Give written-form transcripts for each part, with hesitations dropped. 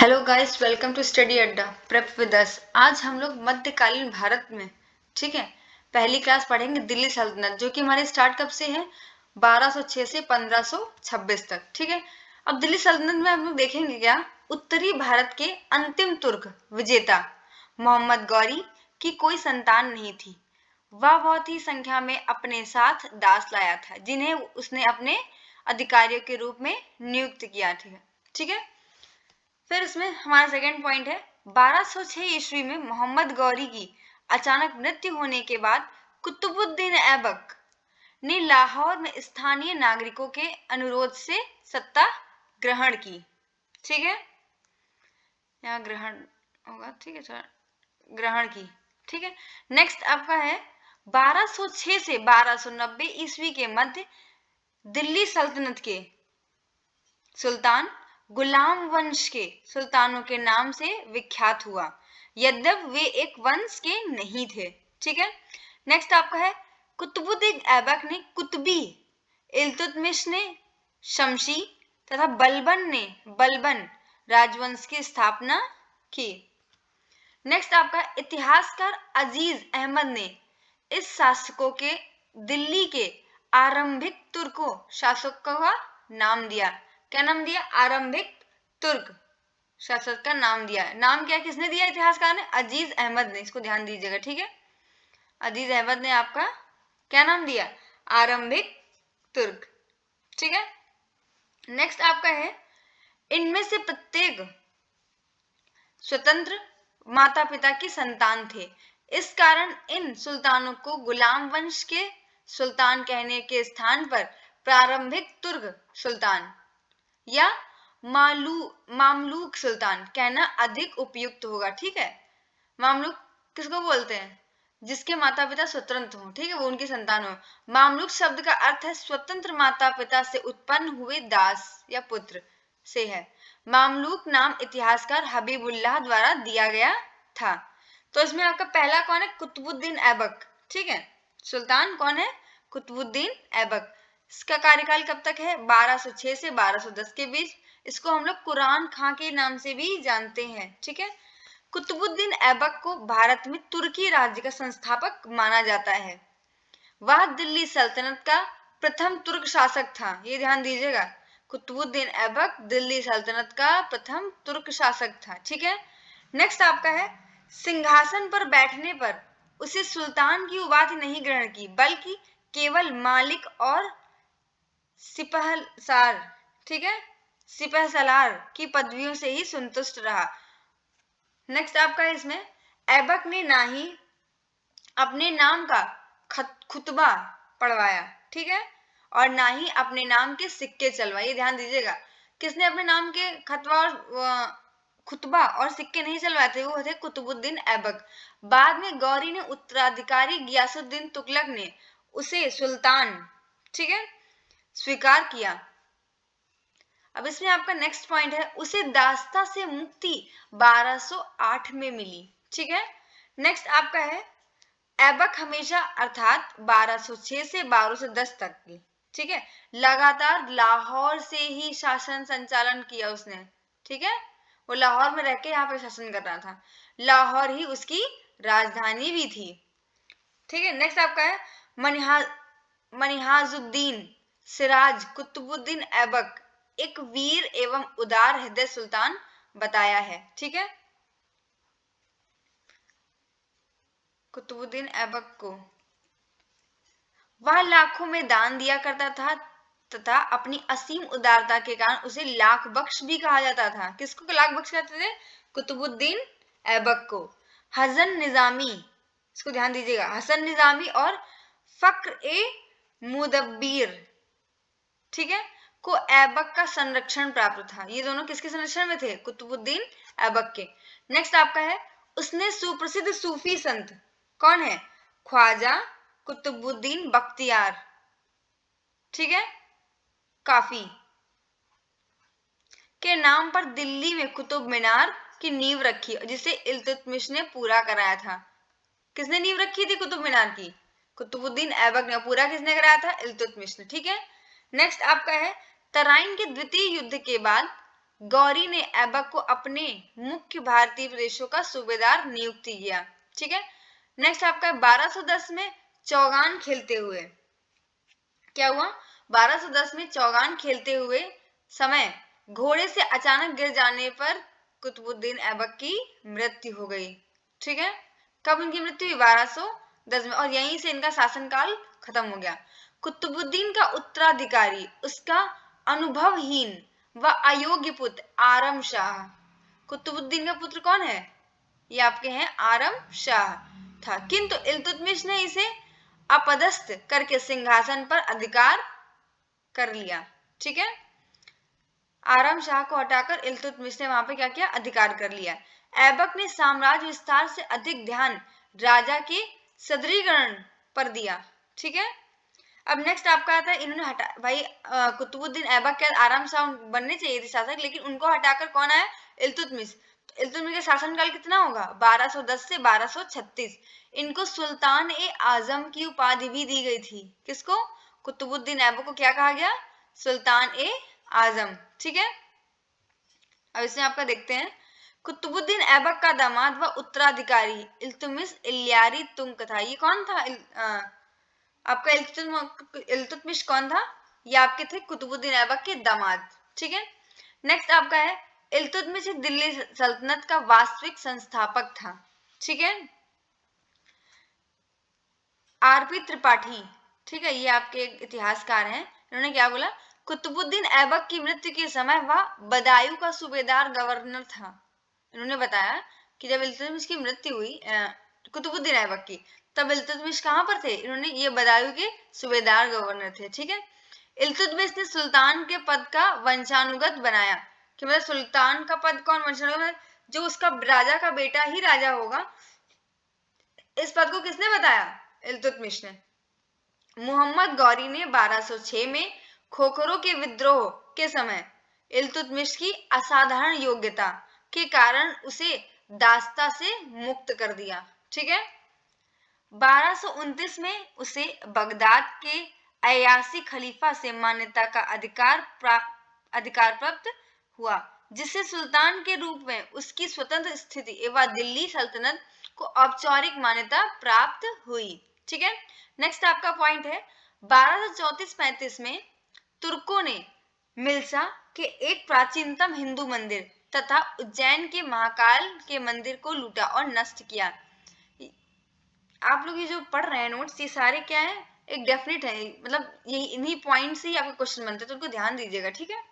Hello guys, welcome to study Adda prep with us. आज हम लोग मध्यकालीन भारत में, ठीक है, पहली क्लास पढ़ेंगे दिल्ली सल्तनत, जो कि हमारे स्टार्ट कब से है 1206 से 1526 तक। ठीक है, अब दिल्ली सल्तनत में हम लोग देखेंगे क्या, उत्तरी भारत के अंतिम तुर्क विजेता मोहम्मद गौरी की कोई संतान नहीं थी। वह बहुत ही संख्या में अपने साथ दास लाया था, जिन्हें उसने अपने अधिकारियों के रूप में नियुक्त किया। ठीक है। फिर इसमें हमारा सेकंड पॉइंट है 1206 ईस्वी में मोहम्मद गौरी की अचानक मृत्यु होने के बाद कुतुबुद्दीन ऐबक ने लाहौर में स्थानीय नागरिकों के अनुरोध से सत्ता ग्रहण की। ठीक है, यहाँ ग्रहण होगा, ठीक है सर, ग्रहण की। ठीक है, नेक्स्ट आपका है 1206 से 1290 ईस्वी के मध्य दिल्ली सल्तनत के सुल्तान गुलाम वंश के सुल्तानों के नाम से विख्यात हुआ, यद्यपि वे एक वंश के नहीं थे। ठीक है, नेक्स्ट आपका है कुतुबुद्दीन ऐबक ने कुतुबी, इल्तुतमिश ने शमशी तथा बलबन राजवंश की स्थापना की। नेक्स्ट आपका इतिहासकार अजीज अहमद ने इस शासकों के दिल्ली के आरंभिक तुर्कों शासकों का नाम दिया। क्या नाम दिया? आरंभिक तुर्क शासक का नाम दिया। नाम क्या किसने दिया? इतिहासकार ने, अजीज अहमद ने। इसको ध्यान दीजिएगा। ठीक है, अजीज अहमद ने आपका क्या नाम दिया? आरंभिक तुर्क। ठीक है, नेक्स्ट आपका है इनमें से प्रत्येक स्वतंत्र माता पिता की संतान थे। इस कारण इन सुल्तानों को गुलाम वंश के सुल्तान कहने के स्थान पर प्रारंभिक तुर्क सुल्तान या मामलूक सुल्तान कहना अधिक उपयुक्त होगा। ठीक है, मामलूक किसको बोलते हैं? जिसके माता पिता स्वतंत्र हो, ठीक है, वो उनकी संतान हो। मामलूक शब्द का अर्थ है स्वतंत्र माता पिता से उत्पन्न हुए दास या पुत्र से है। मामलूक नाम इतिहासकार हबीबुल्लाह द्वारा दिया गया था। तो इसमें आपका पहला कौन है? कुतुबुद्दीन ऐबक। ठीक है, सुल्तान कौन है? कुतुबुद्दीन ऐबक। इसका कार्यकाल कब तक है? 1206 से 1210 के बीच। इसको हम लोग कुरान खां के नाम से भी जानते हैं। ठीक है, कुतुबुद्दीन ऐबक को भारत में तुर्की राज्य का संस्थापक माना जाता है। वह दिल्ली सल्तनत का प्रथम तुर्क शासक था। ये ध्यान दीजिएगा, कुतुबुद्दीन ऐबक दिल्ली सल्तनत का प्रथम तुर्क शासक था। ठीक है, नेक्स्ट आपका है सिंहासन पर बैठने पर उसे सुल्तान की उपाधि नहीं ग्रहण की, बल्कि केवल मालिक और सिपहसार, ठीक है, सिपहसालार की पदवियों से ही संतुष्ट रहा। नेक्स्ट आपका है इसमें ऐबक ने ना ही अपने नाम का खुतबा पढ़वाया, ठीक है, और ना ही अपने नाम के सिक्के चलवाए। ध्यान दीजिएगा, किसने अपने नाम के खतवा और खुतबा और सिक्के नहीं चलवाए थे? वो थे कुतुबुद्दीन ऐबक। बाद में गौरी ने उत्तराधिकारी गियासुद्दीन तुगलक ने उसे सुल्तान, ठीक है, स्वीकार किया। अब इसमें आपका नेक्स्ट पॉइंट है उसे दास्ता से मुक्ति 1208 में मिली। ठीक है, नेक्स्ट आपका है ऐबक हमेशा अर्थात 1206 से 1210 तक की, ठीक है, लगातार लाहौर से ही शासन संचालन किया उसने। ठीक है, वो लाहौर में रह के यहाँ पे शासन कर रहा था। लाहौर ही उसकी राजधानी भी थी। ठीक है, नेक्स्ट आपका है मनिहाजुद्दीन सिराज कुतुबुद्दीन ऐबक एक वीर एवं उदार हृदय सुल्तान बताया है। ठीक है, कुतुबुद्दीन ऐबक को वह लाखों में दान दिया करता था तथा अपनी असीम उदारता के कारण उसे लाख बख्श भी कहा जाता था। किसको लाख बख्श कहते थे? कुतुबुद्दीन ऐबक को। हसन निजामी, इसको ध्यान दीजिएगा, हसन निजामी और फक्र ए मुदब्बिर, ठीक है, को ऐबक का संरक्षण प्राप्त था। ये दोनों किसके संरक्षण में थे? कुतुबुद्दीन ऐबक के। नेक्स्ट आपका है उसने सुप्रसिद्ध सूफी संत कौन है? ख्वाजा कुतुबुद्दीन बख्तियार, ठीक है, काफी के नाम पर दिल्ली में कुतुब मीनार की नींव रखी, जिसे इल्तुतमिश ने पूरा कराया था। किसने नींव रखी थी कुतुब मीनार की? कुतुबुद्दीन ऐबक ने। पूरा किसने कराया था? इल्तुतमिश ने। ठीक है, नेक्स्ट आपका है तराइन के द्वितीय युद्ध के बाद गौरी ने ऐबक को अपने मुख्य भारतीय प्रदेशों का सूबेदार नियुक्त किया। ठीक है, नेक्स्ट आपका 1210 में चौगान खेलते हुए क्या हुआ, 1210 में चौगान खेलते हुए समय घोड़े से अचानक गिर जाने पर कुतुबुद्दीन ऐबक की मृत्यु हो गई। ठीक है, कब उनकी मृत्यु हुई, 1210 में, और यहीं से इनका शासनकाल खत्म हो गया। कुतुबुद्दीन का उत्तराधिकारी उसका अनुभवहीन व अयोग्य पुत्र आरम शाह। कुतुबुद्दीन का पुत्र कौन है, ये आपके हैं आरम शाह था, किंतु इल्तुतमिश ने इसे अपदस्थ करके सिंहासन पर अधिकार कर लिया। ठीक है, आरम शाह को हटाकर इल्तुतमिश ने वहां पे क्या किया, अधिकार कर लिया। ऐबक ने साम्राज्य विस्तार से अधिक ध्यान राजा के सदरीकरण पर दिया। ठीक है, अब नेक्स्ट आपका आता है, इन्होंने हटा भाई कुतुबुद्दीन ऐबक के आराम शाह बनने चाहिए थे शासक, लेकिन उनको हटाकर कौन आया, इल्तुतमिश। तो इल्तुतमिश का शासनकाल कितना होगा, 1210 से 1236। इनको सुल्तान ए आजम की उपाधि भी दी गई थी। किसको, कुतुबुद्दीन ऐबक को क्या कहा गया, सुल्तान ए आजम। ठीक है, अब इसमें आपका देखते हैं, कुतुबुद्दीन ऐबक का दामाद व उत्तराधिकारी इल्तुतमिश इल्यारी तुंग था। ये कौन था, आपका इल्तुतमिश कौन था, ये आपके थे कुतुबुद्दीन ऐबक के दामाद। ठीक है, नेक्स्ट आपका है, इल्तुतमिश दिल्ली सल्तनत का वास्तविक संस्थापक था। ठीक है, आरपी त्रिपाठी, ठीक है, ये आपके एक इतिहासकार हैं, इन्होंने क्या बोला, कुतुबुद्दीन ऐबक की मृत्यु के समय वह बदायूं का सूबेदार गवर्नर था। इन्होंने बताया कि जब इल्तुतमिश की मृत्यु हुई कुतुबुद्दीन ऐबक की, तब इल्तुतमिश कहाँ पर थे, इन्होंने ये बदायूं के सूबेदार गवर्नर थे। ठीक है, इल्तुतमिश ने सुल्तान के पद का वंशानुगत बनाया, कि मतलब सुल्तान का पद कौन वंशानुगत, जो उसका राजा का बेटा ही राजा होगा, इस पद को किसने बताया, इल्तुतमिश ने। मोहम्मद गौरी ने 1206 में खोखरों के विद्रोह के समय इल्तुतमिश की असाधारण योग्यता के कारण उसे दास्ता से मुक्त कर दिया। ठीक है, 1229 में उसे बगदाद के अयासी खलीफा से मान्यता का अधिकार प्राप्त हुआ, जिससे सुल्तान के रूप में उसकी स्वतंत्र स्थिति एवं दिल्ली सल्तनत को औपचारिक मान्यता प्राप्त हुई। ठीक है, नेक्स्ट आपका पॉइंट है, 1234-35 में तुर्कों ने मिल्सा के एक प्राचीनतम हिंदू मंदिर तथा उज्जैन के महाकाल के मंदिर को लूटा और नष्ट किया। आप लोग ये जो पढ़ रहे हैं नोट्स, ये सारे क्या है, एक डेफिनेट है, मतलब यही इन्हीं पॉइंट से ही आपके क्वेश्चन बनते हैं, तो उनको ध्यान दीजिएगा। ठीक है,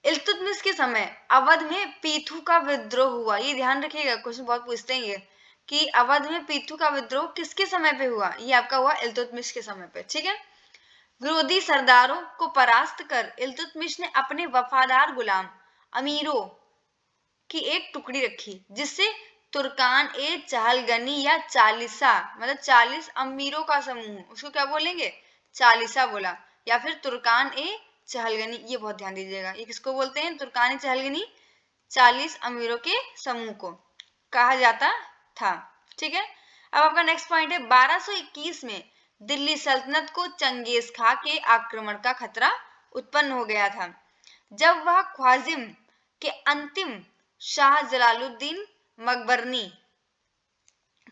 इल्तुतमिश के समय अवध में पीथू का विद्रोह हुआ, ये ध्यान रखिएगा, क्वेश्चन बहुत पूछते हैं ये, कि अवध में पीथू का विद्रोह किसके समय पे हुआ, ये आपका हुआ इल्तुतमिश के समय पे। ठीक है, विरोधी सरदारों को परास्त कर इल्तुतमिश ने अपने वफादार गुलाम अमीरों की एक टुकड़ी रखी, जिससे तुर्कान ए चहलगनी या चालीसा, मतलब 40 अमीरों का समूह, उसको क्या बोलेंगे, चालीसा बोला, या फिर तुर्कान ए चहलगनी, ये बहुत ध्यान दीजिएगा, ये किसको बोलते हैं, तुर्कान ए चहलगनी, 40 अमीरों के समूह को कहा जाता था। ठीक है, अब आपका नेक्स्ट पॉइंट है, 1221 में दिल्ली सल्तनत को चंगेज खां के आक्रमण का खतरा उत्पन्न हो गया था, जब वह ख्वाजिम के अंतिम शाह जलालुद्दीन मकबरनी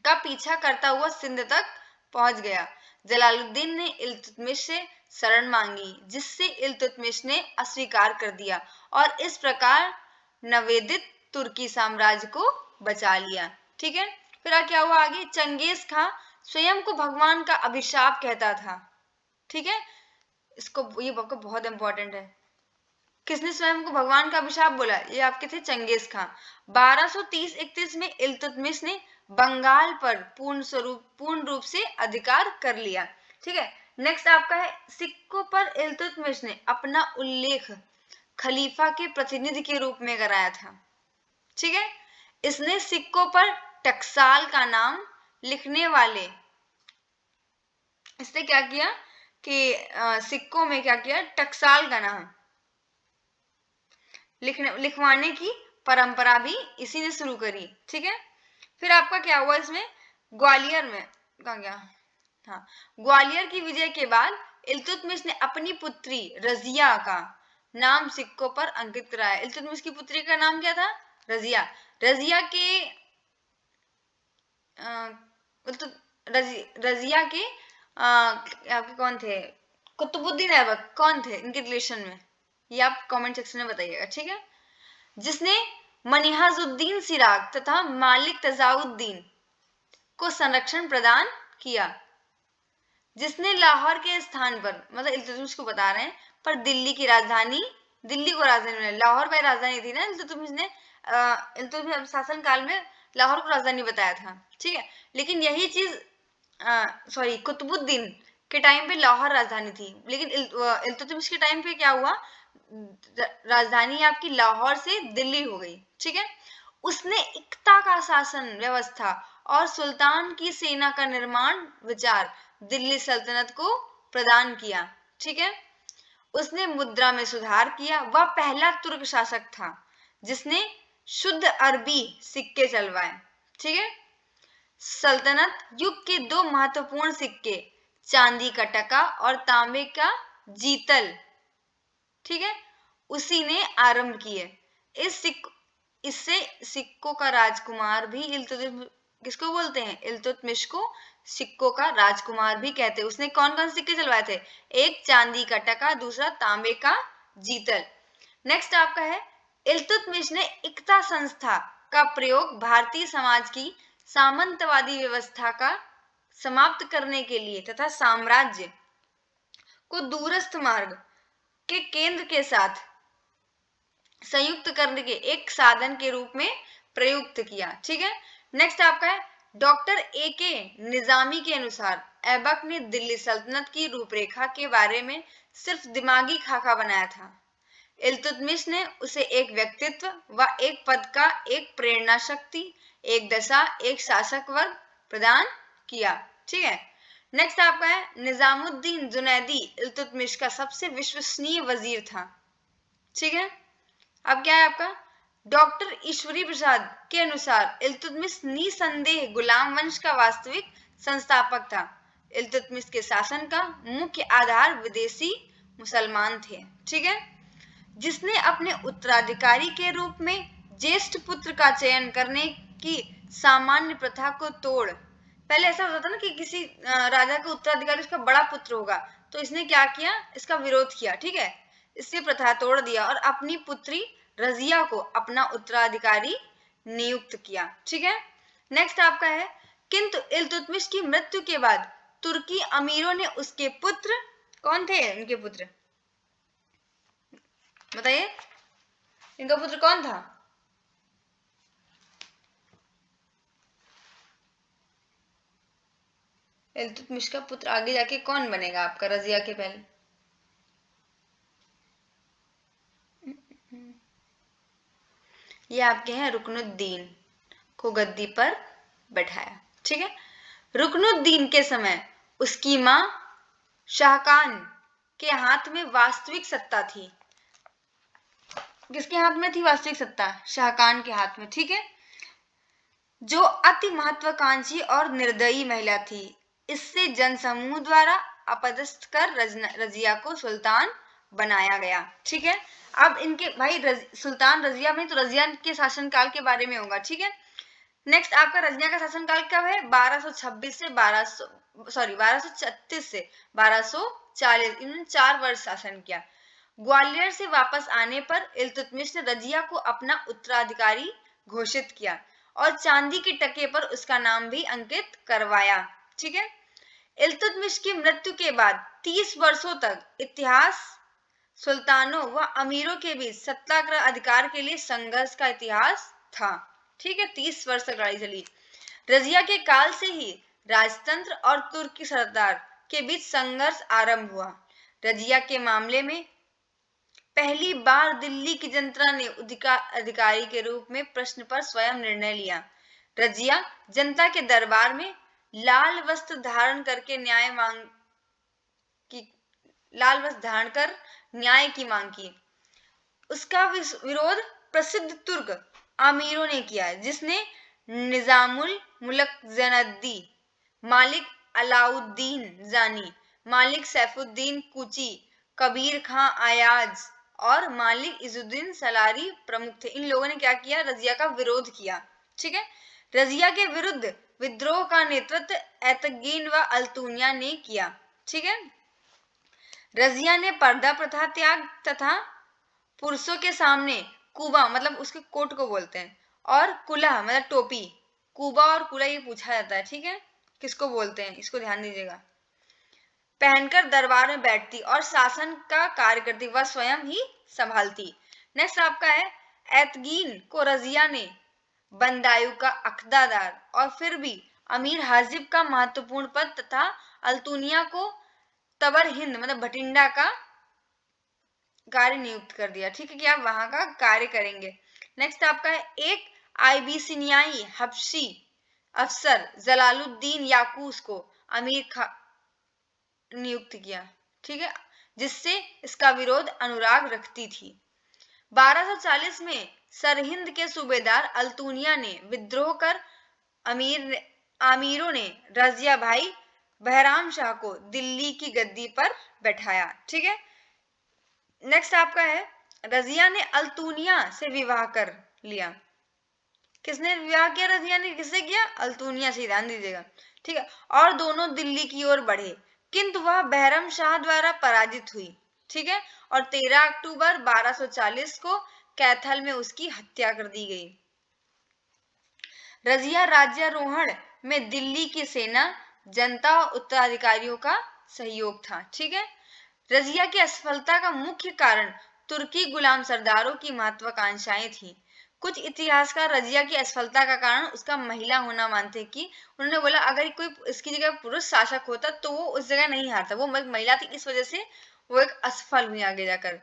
का पीछा करता हुआ सिंध तक पहुंच गया। जलालुद्दीन ने इल्तुतमिश से शरण मांगी, जिससे इल्तुतमिश ने अस्वीकार कर दिया और इस प्रकार नवेदित तुर्की साम्राज्य को बचा लिया। ठीक है, फिर क्या हुआ आगे, चंगेज खां स्वयं को भगवान का अभिशाप कहता था। ठीक है, इसको ये बहुत इंपॉर्टेंट है, किसने स्वयं को भगवान का अभिशाप बोला, ये आपके थे चंगेज खां। 1230-31 में इल्तुतमिश ने बंगाल पर पूर्ण रूप से अधिकार कर लिया। ठीक है, नेक्स्ट आपका है, सिक्कों पर इल्तुतमिश ने अपना उल्लेख खलीफा के प्रतिनिधि के रूप में कराया था। ठीक है, इसने सिक्कों पर टकसाल का नाम लिखने वाले, इसने क्या किया कि सिक्कों में क्या किया, टकसाल का नाम लिखवाने की परंपरा भी इसी ने शुरू करी। ठीक है, फिर आपका क्या हुआ, इसमें ग्वालियर में कहाँ गया, हाँ, ग्वालियर की विजय के बाद इल्तुतमिश ने अपनी पुत्री रजिया का नाम सिक्कों पर अंकित कराया। इल्तुतमिश की पुत्री का नाम क्या था? रजिया। रजिया के रजिया के आपके कौन थे? कुतुबुद्दीन ऐबक कौन थे इनके रिलेशन में? ये आप कमेंट सेक्शन में बताइएगा, ठीक है। जिसने मनिहाजुद्दीन सिराग तथा मालिक तजाउद्दीन को संरक्षण प्रदान किया। जिसने लाहौर के स्थान पर, मतलब इल्तुतमिश को बता रहे हैं, पर दिल्ली की राजधानी, दिल्ली को राजधानी बनाया। लाहौर में राजधानी थी ना इल्तुतमिश ने, इल्तुतमिश शासन काल में लाहौर को राजधानी बताया था, ठीक है। लेकिन यही चीज सॉरी कुतुबुद्दीन के टाइम पे लाहौर राजधानी थी, लेकिन इल्तुतमिश के टाइम पे क्या हुआ, राजधानी आपकी लाहौर से दिल्ली हो गई, ठीक है। उसने इक्ता का शासन व्यवस्था और सुल्तान की सेना का निर्माण विचार दिल्ली सल्तनत को प्रदान किया, ठीक है। उसने मुद्रा में सुधार किया। वह पहला तुर्क शासक था जिसने शुद्ध अरबी सिक्के चलवाए, ठीक है। सल्तनत युग के दो महत्वपूर्ण सिक्के, चांदी का टका और तांबे का जीतल, ठीक है, उसी ने आरंभ किए। इससे सिक्कों का राजकुमार भी इल्तुतमिश, किसको बोलते हैं? इल्तुतमिश को सिक्कों का राजकुमार भी कहते हैं। उसने कौन कौन सिक्के चलवाए थे? एक चांदी का टका, दूसरा तांबे का जीतल। नेक्स्ट आपका है, इल्तुतमिश ने इक्ता संस्था का प्रयोग भारतीय समाज की सामंतवादी व्यवस्था का समाप्त करने के लिए तथा साम्राज्य को दूरस्थ मार्ग के केंद्र के साथ संयुक्त करने के एक साधन के रूप में प्रयुक्त किया, ठीक है। नेक्स्ट आपका है, डॉक्टर ए के निजामी के अनुसार ऐबक ने दिल्ली सल्तनत की रूपरेखा के बारे में सिर्फ दिमागी खाका बनाया था। इल्तुतमिश ने उसे एक व्यक्तित्व व एक पद का एक प्रेरणा शक्ति, एक दशा, एक शासक वर्ग प्रदान किया, ठीक है। नेक्स्ट आपका है, निजामुद्दीन जुनैदी इल्तुतमिश का सबसे विश्वसनीय वजीर था, ठीक है। अब क्या है आपका, डॉक्टर ईश्वरी प्रसाद के अनुसार इल्तुतमिश निसंदेह गुलाम वंश का वास्तविक संस्थापक था। इल्तुतमिश के शासन का मुख्य आधार विदेशी मुसलमान थे, ठीक है। जिसने अपने उत्तराधिकारी के रूप में ज्येष्ठ पुत्र का चयन करने की सामान्य प्रथा को तोड़, पहले ऐसा होता था ना कि किसी राजा का उत्तराधिकारी उसका बड़ा पुत्र होगा, तो इसने क्या किया, इसका विरोध किया, ठीक है। इससे प्रथा तोड़ दिया और अपनी पुत्री रजिया को अपना उत्तराधिकारी नियुक्त किया, ठीक है। नेक्स्ट आपका है, किंतु इल्तुतमिश की मृत्यु के बाद तुर्की अमीरों ने उसके पुत्र, कौन थे इनके पुत्र बताइए, इनका पुत्र कौन था? इल्तुतमिश का पुत्र आगे जाके कौन बनेगा आपका रजिया के पहले? ये आपके हैं रुकनुद्दीन को गद्दी पर बैठाया, ठीक है। रुकनुद्दीन के समय उसकी मां शाहकान के हाथ में वास्तविक सत्ता थी। किसके हाथ में थी वास्तविक सत्ता? शाहकान के हाथ में, ठीक है, जो अति महत्वाकांक्षी और निर्दयी महिला थी। इससे जनसमूह द्वारा अपदस्थ कर रजिया को सुल्तान बनाया गया, ठीक है। अब इनके भाई सुल्तान रजिया में, तो रजिया के शासनकाल के बारे में होगा, ठीक है। नेक्स्ट आपका रजिया का शासनकाल कब है? 1236 से 1236 से 1240, इन्होंने 4 वर्ष शासन किया। ग्वालियर से वापस आने पर इल्तुतमिश ने रजिया को अपना उत्तराधिकारी घोषित किया और चांदी के टके पर उसका नाम भी अंकित करवाया, ठीक है। इल्तुतमिश की मृत्यु के बाद 30 वर्षों तक इतिहास सुल्तानों व अमीरों के बीच सत्ताग्रह अधिकार के लिए संघर्ष का इतिहास था, ठीक है। 30 वर्ष तक लड़ाई चली। रजिया के काल से ही राजतंत्र और तुर्की सरदार के बीच संघर्ष आरंभ हुआ। रजिया के मामले में पहली बार दिल्ली की जनता ने अधिकारी के रूप में प्रश्न पर स्वयं निर्णय लिया। रजिया जनता के दरबार में लाल वस्त्र धारण करके लाल वस्त्र धारण कर न्याय की मांग की। उसका विरोध प्रसिद्ध तुर्क अमीरों ने किया, जिसने निजामुल मुल्क जैनुद्दीन, मालिक अलाउद्दीन जानी, मालिक सैफुद्दीन कुची, कबीर खां अयाज और मालिक इजुद्दीन सलारी प्रमुख थे। इन लोगों ने क्या किया, रजिया का विरोध किया। ठीक है, रजिया के विरुद्ध विद्रोह का नेतृत्व एतगीन व अल्तुनिया ने किया। ठीक है, रजिया ने पर्दा प्रथा त्याग तथा पुरुषों के सामने कुबा मतलब उसके कोट को बोलते हैं, और कुला मतलब टोपी, कुबा और कुला ये पूछा जाता है। ठीक है, किसको बोलते हैं, इसको ध्यान दीजिएगा, पहनकर दरबार में बैठती और शासन का कार्य करती, वह स्वयं ही संभालती। नेक्स्ट आपका है, एतगीन को रजिया ने बंदायु का अख्तादार और फिर भी अमीर हाजिब का महत्वपूर्ण पद तथा अल्तुनिया को तबर हिंद मतलब भटिंडा का कार्य नियुक्त कर दिया। ठीक है, कि आप वहां का कार्य करेंगे। नेक्स्ट आपका है, एक आइबीसिनियाई हबशी अफसर जलालुद्दीन याकूस को अमीर नियुक्त किया। ठीक है, जिससे इसका विरोध अनुराग रखती थी। 1240 में सरहिंद के सूबेदार अल्तुनिया ने विद्रोह कर आमीरों ने रजिया भाई बहराम शाह को दिल्ली की गद्दी पर बैठाया। ठीक है, नेक्स्ट आपका है, रजिया ने अल्तुनिया से विवाह कर लिया। किसने विवाह किया, रजिया ने किससे किया, अल्तुनिया से, ध्यान दीजिएगा। ठीक है, और दोनों दिल्ली की ओर बढ़े, किंतु वह बहरम शाह द्वारा पराजित हुई। ठीक है, और 13 अक्टूबर 1240 को कैथल में उसकी हत्या कर दी गई। रजिया राज्यारोहण में दिल्ली की सेना, जनता और उत्तराधिकारियों का सहयोग था। ठीक है, रजिया की असफलता का मुख्य कारण तुर्की गुलाम सरदारों की महत्वाकांक्षाएं थी। कुछ इतिहासकार रजिया की असफलता का कारण उसका महिला होना मानते कि उन्होंने बोला अगर कोई इसकी जगह पुरुष शासक होता तो वो उस जगह नहीं हारता, वो महिला थी, इस वजह से वो एक असफल हुई आगे जाकर।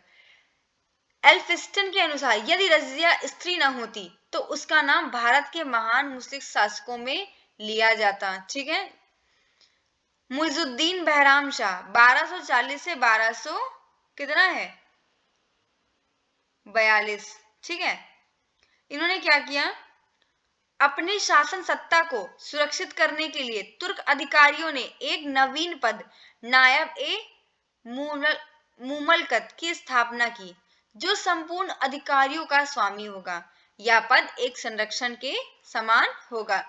एल्फिस्टन के अनुसार यदि रजिया स्त्री न होती तो उसका नाम भारत के महान मुस्लिम शासकों में लिया जाता। ठीक है, मुइजुद्दीन बहराम शाह 1240 से 1200 कितना है 42। ठीक है, इन्होंने क्या किया, अपनी शासन सत्ता को सुरक्षित करने के लिए तुर्क अधिकारियों ने एक नवीन पद नायब ए मुमलकत की स्थापना की, जो संपूर्ण अधिकारियों का स्वामी होगा। यह पद एक संरक्षण के समान होगा।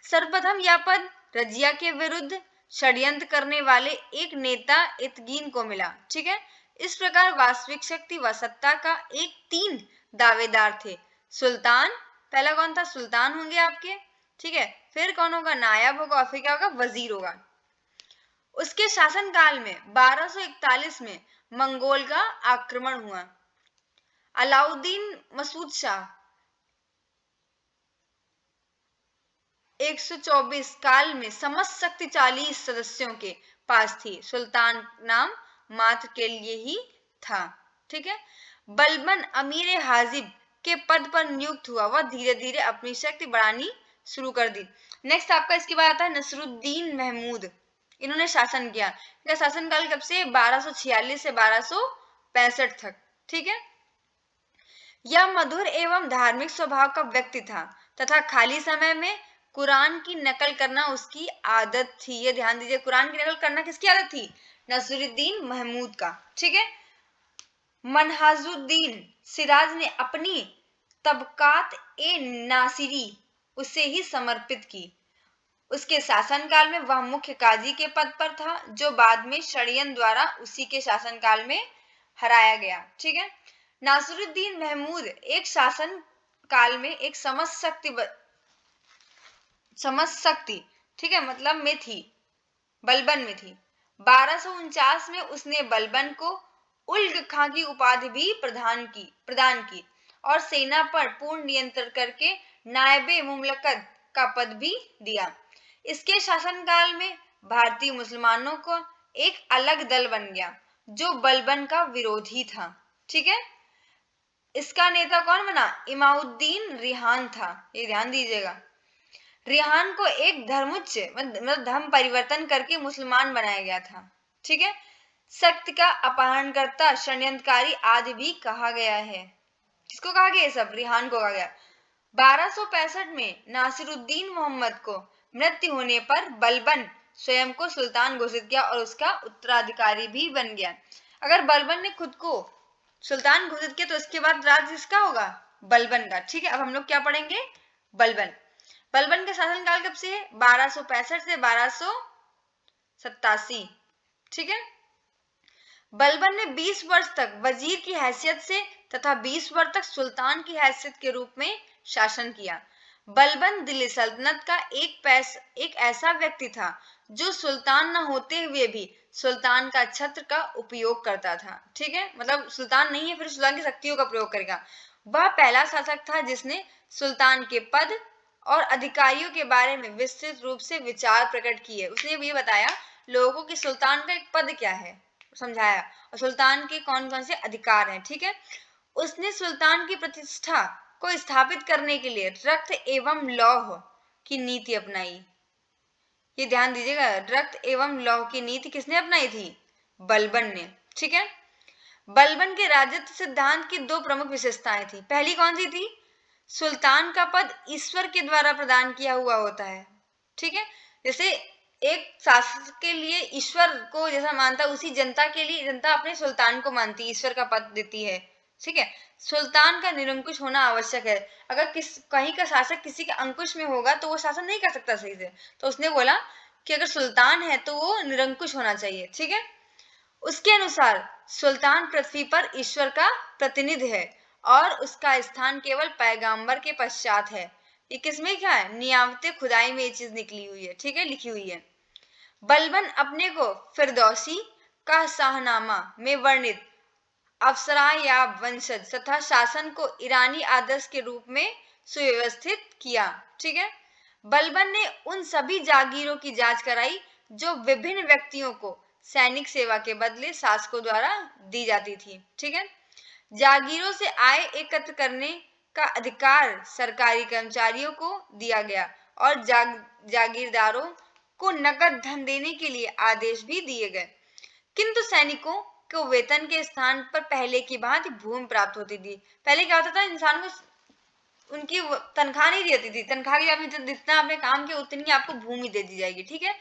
सर्वप्रथम यह पद रजिया के विरुद्ध षड्यंत्र करने वाले एक नेता इतगीन को मिला। ठीक है, इस प्रकार वास्तविक शक्ति व सत्ता का एक 3 दावेदार थे। सुल्तान, पहला कौन था, सुल्तान होंगे आपके। ठीक है, फिर कौन होगा, नायब होगा, और फिर क्या होगा, वजीर होगा। उसके शासनकाल में 1241 में मंगोल का आक्रमण हुआ। अलाउद्दीन मसूद शाह 124 काल में समस्त शक्ति 40 सदस्यों के पास थी, सुल्तान नाम मात्र के लिए ही था। ठीक है, बलबन अमीर हाजिब के पद पर नियुक्त हुआ, वह धीरे धीरे अपनी शक्ति बढ़ानी शुरू कर दी। नेक्स्ट आपका इसके बाद आता है नसरुद्दीन महमूद। इन्होंने शासन किया, इनका शासनकाल कब से 1246 से 1265 तक। ठीक है, यह मधुर एवं धार्मिक स्वभाव का व्यक्ति था तथा खाली समय में कुरान की नकल करना उसकी आदत थी। ये ध्यान दीजिए, कुरान की नकल करना किसकी आदत थी, नसरुद्दीन महमूद का। ठीक है, मनहाजुद्दीन सिराज ने अपनी तबकात ए नासिरी उसे ही समर्पित की। उसके शासनकाल में वह मुख्य काजी के पद पर था, जो बाद में षड्यंत्र द्वारा उसी के शासनकाल में हराया गया। ठीक है, नासिरुद्दीन महमूद एक शासन काल में एक समझ ठीक है मतलब में थी, बलबन में थी। 1249 में उसने बलबन को उल्ग खां की उपाधि भी प्रदान की और सेना पर पूर्ण नियंत्रण करके नायबे मुमलकत का पद भी दिया। इसके शासनकाल में भारतीय मुसलमानों को एक अलग दल बन गया जो बलबन का विरोधी था। ठीक है, इसका नेता कौन बना, इमाउद्दीन रिहान था। ये ध्यान दीजिएगा, रिहान को एक धर्मुच्च मतलब धर्म परिवर्तन करके मुसलमान बनाया गया था। ठीक है, सख्त का अपहरणकर्ता, षड्यंत्रकारी आदि भी कहा गया है। किसको कहा गया, सब रिहान को कहा गया। 1265 में नासिरुद्दीन मोहम्मद को मृत्यु होने पर बलबन स्वयं को सुल्तान घोषित किया और उसका उत्तराधिकारी भी बन गया। अगर बलबन ने खुद को सुल्तान घोषित किया तो इसके बाद राज किसका होगा? बलबन का। ठीक है, अब हम लोग क्या पढ़ेंगे? बलबन। बलबन का शासनकाल कब से है? 1265 से 1287। ठीक है, बलबन ने 20 वर्ष तक वजीर की हैसियत से तथा 20 वर्ष तक सुल्तान की हैसियत के रूप में शासन किया। बलबन दिल्ली सल्तनत का एक ऐसा व्यक्ति था जो सुल्तान न होते हुए भी सुल्तान का छत्र का उपयोग करता था। ठीक है, मतलब सुल्तान नहीं है फिर सुल्तान की शक्तियों का प्रयोग करेगा। वह पहला शासक था जिसने सुल्तान के पद और अधिकारियों के बारे में विस्तृत रूप से विचार प्रकट किए। उसने ये बताया लोगों को कि सुल्तान का एक पद क्या है, समझाया, और सुल्तान के कौन कौन से अधिकार हैं। ठीक है, उसने सुल्तान की प्रतिष्ठा को स्थापित करने के लिए रक्त एवं लौह की नीति अपनाई। ये ध्यान दीजिएगा, रक्त एवं लौह की नीति किसने अपनाई थी? बलबन ने। ठीक है, बलबन के राजत्व सिद्धांत की दो प्रमुख विशेषताएं थी। पहली कौन सी थी? सुल्तान का पद ईश्वर के द्वारा प्रदान किया हुआ होता है। ठीक है, जैसे एक शासक के लिए ईश्वर को जैसा मानता है, उसी जनता के लिए जनता अपने सुल्तान को मानती है, ईश्वर का पद देती है। ठीक है, सुल्तान का निरंकुश होना आवश्यक है। अगर कहीं का शासक किसी के अंकुश में होगा तो वो शासन नहीं कर सकता सही से। तो उसने बोला कि अगर सुल्तान है तो वो निरंकुश होना चाहिए। ठीक है, उसके अनुसार सुल्तान पृथ्वी पर ईश्वर का प्रतिनिधि है और उसका स्थान केवल पैगंबर के पश्चात है। ये किसमें क्या है? नियामते खुदाई में ये चीज निकली हुई है। ठीक है, लिखी हुई है। बलबन अपने को फिरदौसी का शाहनामा में वर्णित अप्सरा या वंशज तथा शासन को ईरानी आदर्श के रूप में सुव्यवस्थित किया। ठीक है, बलबन ने उन सभी जागीरों की जांच कराई जो विभिन्न व्यक्तियों को सैनिक सेवा के बदले शासकों द्वारा दी जाती थी। ठीक है, जागीरों से आय एकत्र करने का अधिकार सरकारी कर्मचारियों को दिया गया और जागीरदारों को नकद धन देने के लिए आदेश भी दिए गए, किंतु सैनिकों को वेतन के स्थान पर पहले की भांति भूमि प्राप्त होती थी। पहले क्या होता था, इंसान को उनकी तनख्वाह नहीं देती थी, तनख्वाह की आपने जितना आपने काम किया उतनी आपको भूमि दे दी जाएगी। ठीक है,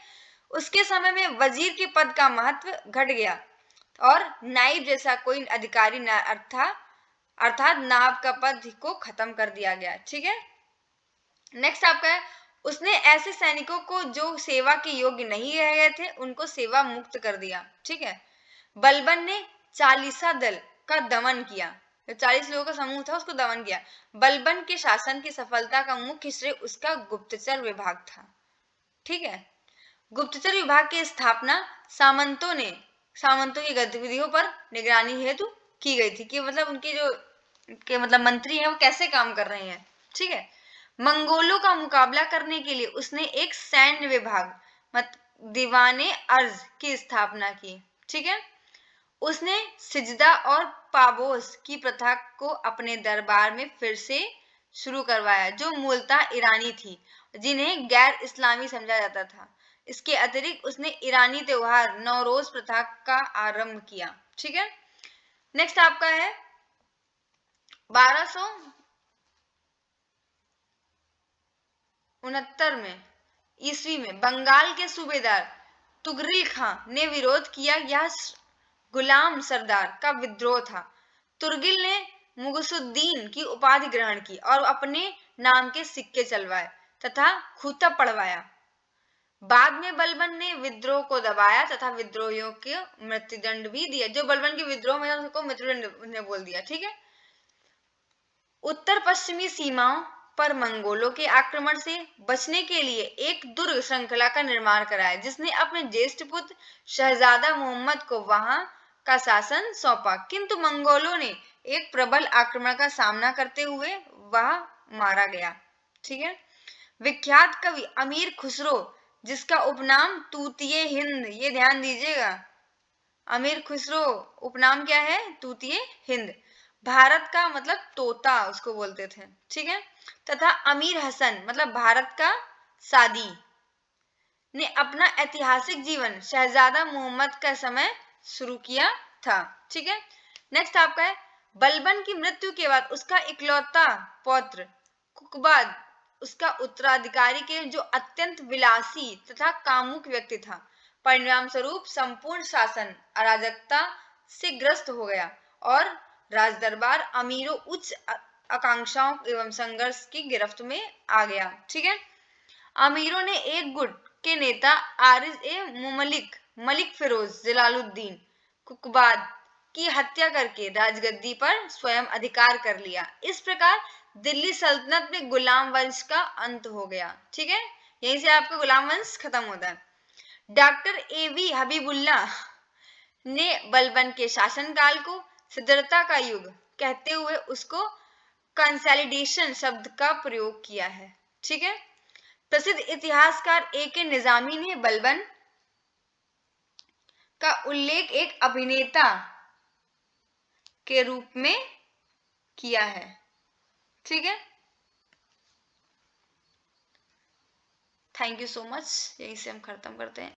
उसके समय में वजीर के पद का महत्व घट गया और नाइब जैसा कोई अधिकारी अर्थात नाब का पद को खत्म कर दिया गया। ठीक है, नेक्स्ट आपका है, उसने ऐसे सैनिकों को जो सेवा के योग्य नहीं रह गए थे उनको सेवा मुक्त कर दिया। ठीक है, बलबन ने चालीसा दल का दमन किया, जो 40 लोगों का समूह था उसको दमन किया। बलबन के शासन की सफलता का मुख्य श्रेय उसका गुप्तचर विभाग था। ठीक है, गुप्तचर विभाग की स्थापना सामंतों की गतिविधियों पर निगरानी हेतु की गई थी, कि मतलब उनके जो मंत्री हैं वो कैसे काम कर रहे हैं। ठीक है, मंगोलों का मुकाबला करने के लिए उसने एक सैन्य विभाग दीवाने अर्ज की स्थापना की। ठीक है, उसने सिजदा और पाबोस की प्रथा को अपने दरबार में फिर से शुरू करवाया, जो मूलतः ईरानी थी, जिन्हें गैर इस्लामी समझा जाता था। इसके अतिरिक्त उसने ईरानी त्योहार नौरोज प्रथा का आरंभ किया। ठीक है, नेक्स्ट आपका है 1269 में ईस्वी में बंगाल के सूबेदार तुगरिल खां ने विरोध किया। यह गुलाम सरदार का विद्रोह था। तुर्गिल ने मुगसुद्दीन की उपाधि ग्रहण की और अपने नाम के सिक्के चलवाए तथा खूतब पढ़वाया। बाद में बलबन ने विद्रोह को दबाया तथा विद्रोहियों को मृत्युदंड भी दिया। जो बलबन के विद्रोह में उनको मृत्युदंड ने बोल दिया। ठीक है, उत्तर पश्चिमी सीमाओं पर मंगोलों के आक्रमण से बचने के लिए एक दुर्ग श्रृंखला का निर्माण कराया, जिसने अपने ज्येष्ठ पुत्र शहजादा मोहम्मद को वहां का शासन सौंपा, किंतु मंगोलों ने एक प्रबल आक्रमण का सामना करते हुए वह मारा गया। ठीक है, विख्यात कवि अमीर खुसरो, जिसका उपनाम तूतिए हिंद, ये ध्यान दीजिएगा, अमीर खुसरो उपनाम क्या है? तूतिए हिंद, भारत का मतलब तोता उसको बोलते थे। ठीक है, तथा अमीर हसन मतलब भारत का सादी ने अपना ऐतिहासिक जीवन शहजादा मोहम्मद का समय शुरू किया था। ठीक है, नेक्स्ट आपका है बलबन की मृत्यु के बाद उसका इकलौता पौत्र कुकबाद उसका उत्तराधिकारी के जो अत्यंत विलासी तथा कामुक व्यक्ति था। परिणाम स्वरूप संपूर्ण शासन अराजकता से ग्रस्त हो गया और राजदरबार अमीरों उच्च आकांक्षाओं एवं संघर्ष की गिरफ्त में आ गया। ठीक है, अमीरों ने एक गुट के नेता आरिज ए मुमलिक मलिक फिरोज जलालुद्दीन कुकबाद की हत्या करके राजगद्दी पर स्वयं अधिकार कर लिया। इस प्रकार दिल्ली सल्तनत में गुलाम वंश का अंत हो गया। ठीक है, यहीं से आपका गुलाम वंश खत्म होता है। Doctor A.V.. हबीबुल्लाह ने बलबन के शासनकाल को सदरता का युग कहते हुए उसको कंसोलिडेशन शब्द का प्रयोग किया है। ठीक है, प्रसिद्ध इतिहासकार ए.के. निजामी ने बलबन का उल्लेख एक अभिनेता के रूप में किया है। ठीक है, थैंक यू सो मच। यहीं से हम खत्म करते हैं।